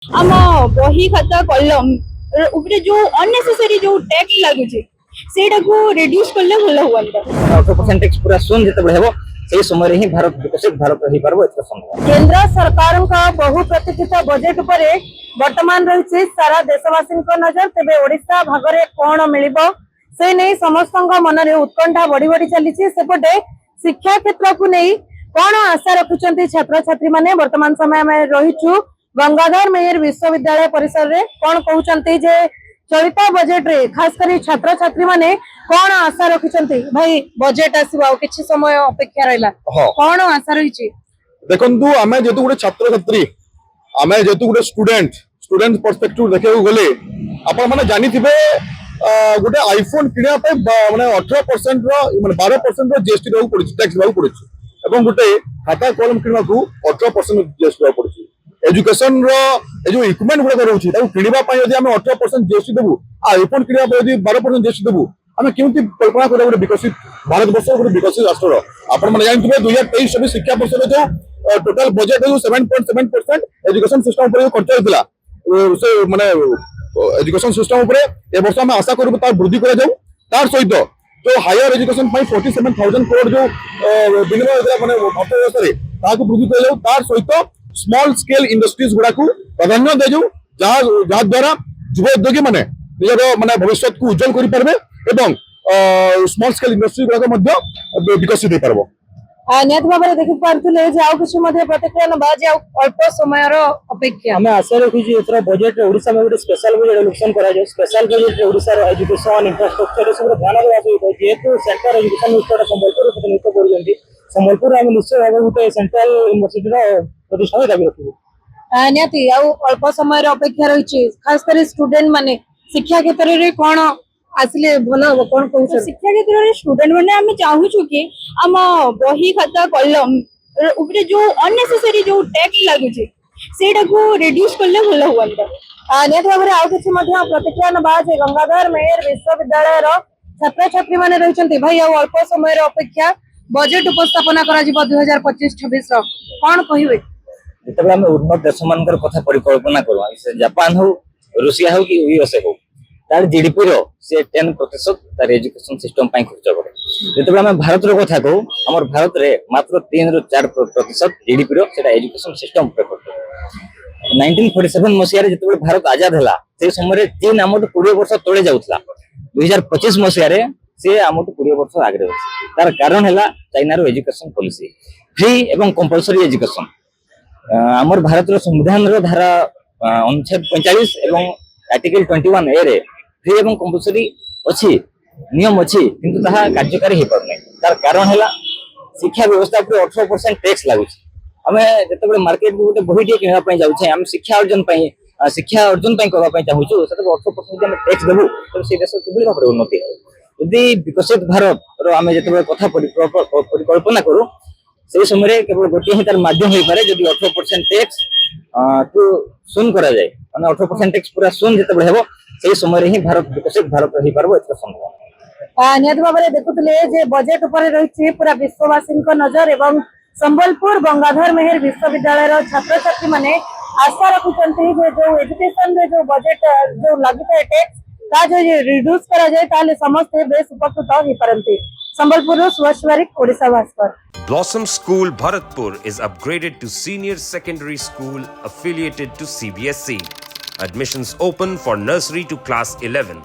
आम बही खाता कलम उपरे जो अननेसेसरी जो टैक्स लागुचे सेटा को रिड्यूस करले भलो हुआंता 18% टैक्स पूरा शून्य जेतबे हेबो सेही समय ही भारत विकसित भारत रही पारबो एत संभव। केंद्र सरकार का बहु प्रतीक्षित बजेट उपरे वर्तमान रही सारा देशवासी नजर। तेबे ओडिशा भागरे कौन मिलिबो से नहीं समस्त मन में उत्कंठा बढ़ी बढ़ी चली। सेपटे शिक्षा क्षेत्र को नहीं कौन आशा रखुचंती छात्र छात्री माने वर्तमान समय में रहीचु गंगाधर मेहर विश्वविद्यालय परिसर रे कौन कहउचंती जे चलित बजेट रे खास करी छात्र छात्री माने कौन आशा रखुचंती। भाई बजेट आसीबो आ किछि समय अपेक्षा रहला कौन आशा रहिछि देखंतु आमे जेतु गुटे छात्र छात्री आमे जेतु गुटे स्टूडेंट पर्सपेक्टिव देखै गले आपण माने जानि थिबे गुटे आईफोन किनिया पे माने 18% रो माने 12% रो जीएसटी देउ पड़छि टैक्स देउ पड़छि एवं गुटे खाता कलम किनिया को 18% जीएसटी देउ पड़छि। एजुकेशन रो ए जो इक्विपमेंट गुडा रहउछि ताऊ किनिबा पय यदि आमे 18% जीएसटी देबु आ आईफोन किनिबा पय यदि 12% जीएसटी देबु आमे केमति कल्पना करे गुटे विकसित भारत वर्ष गुटे विकसित राष्ट्र रो। आपण माने जानि थिबे 2023 शिक्षा वर्ष रो जो टोटल बजेट जो 7.7% एजुकेशन सिस्टम पर खर्च होइतिला से माने एजुकेशन सिस्टम ऊपर ए वर्ष हम आशा करू तार वृद्धि करा जाऊ। तार सहित जो हायर एजुकेशन पई 47,000 करोड़ जो विनिमय होइतिला माने अर्थव्यवस्था रे ताकू वृद्धि करा जाऊ। तार सहित स्मॉल स्केल इंडस्ट्रीज गुडा को प्राधान्य दे जाऊ जहा द्वारा युवा उद्योगी माने निजर माने भविष्य को उज्जवल करि परबे एवं स्मॉल स्केल इंडस्ट्री गुडा को मध्य विकसित होई परबो। निहत भाव में देखि पारथुले जे आउ किछु मध्ये प्रतिक्रिया न बाजे अल्प समय रो अपेक्षा हमें आशा रखी जे एतरा बजेट रे ओडिसा में स्पेशल बजेट एलोकेशन करा जाय। स्पेशल बजेट रे ओडिसा रो एजुकेशन इंफ्रास्ट्रक्चर सब ध्यान देबा सहित जेतु सेंटर एजुकेशन मिनिस्टर संबलपुर प्रतिनिधित्व करजंती संबलपुर हम निश्चय भाव गुटे सेंट्रल यूनिवर्सिटी रो प्रतिष्ठा दाबी रखिबो। निहति आउ अल्प समय रो अपेक्षा रहिछि खास कर स्टूडेंट माने शिक्षा क्षेत्र रे कोन आसिले भलो हो कोन कहू शिक्षा क्षेत्र रे स्टूडेंट माने हम चाहू छु कि आम बही खाता कलम उपरे जो अननेसेसरी जो टैक्स लागुचे सेटा को रिड्यूस करले भलो हुआंता। निहत भाव में आउ किछि मध्ये प्रतिक्रिया न बाजे गंगाधर मेहर विश्वविद्यालय रो छात्र छात्री माने रहिचंती। भाई आउ अल्प समय रो अपेक्षा बजेट उपस्थापना करा जिवो 2025-26 रो कोन कहिवे जेतबे हम उन्नत देश मानकर कथा परिकल्पना करू से जापान हो रूसिया हो कि यूएसए हो तार जीडीपी रो से 10% तार एजुकेशन सिस्टम पई खर्च करे। जेतबे हम भारत रो कथा कहू हमर भारत रे मात्र 3 रो 4% जीडीपी रो सेटा एजुकेशन सिस्टम पे खर्च। 1947 मसिया रे जेतबे भारत आजाद हला से समय रे चीन हमटु 20 वर्ष तळे जाउतला 2025 मसिया रे से हमटु 20 वर्ष आगे अछि। तार कारण हला चाइना रो एजुकेशन पॉलिसी फ्री एवं कंपलसरी एजुकेशन। हमर भारत रो संविधान रो धारा 45 एवं आर्टिकल 21 ए रे फ्री एवं कंपलसरी अछि नियम अछि किंतु ताहा कार्यकारी हे परनै। तार कारण हला शिक्षा व्यवस्था पर 18% टैक्स लागुछि। हमें जेतबे मार्केट को गोटे बही किनबा पई जाउ छै हम शिक्षा अर्जन पई करबा पई चाहू छु सेते 18% हम टैक्स देबु त से देश केबे भाबरे उन्नति यदि विकसित भारत रो हमें जेतबे कथा परिकल्पना करू से समय केवल गोटे ही तार माध्यम होई पारे जदि 18% टैक्स तो शून्य करा जाए माने 18% टैक्स पूरा शून्य जेतबे हेबो से समय ही भारत विकसित भारत रही पारबो एत संभव। निहत भाव में देखुले जे बजेट ऊपर रही पूरा विश्ववासी नजर एवं संबलपुर गंगाधर मेहर विश्वविद्यालय रो छात्र छात्री माने आशा रखुचंती जे जो एजुकेशन रे जो बजेट जो लागुता टैक्स ता जो रिड्यूस करा जाए ताले समस्त बेस उपकृत होई परंती। Sambalpur सुभाषवारिक Odisha Bhaskar. Blossom School Bharatpur is upgraded to senior secondary school affiliated to CBSE. Admissions open for nursery to class 11.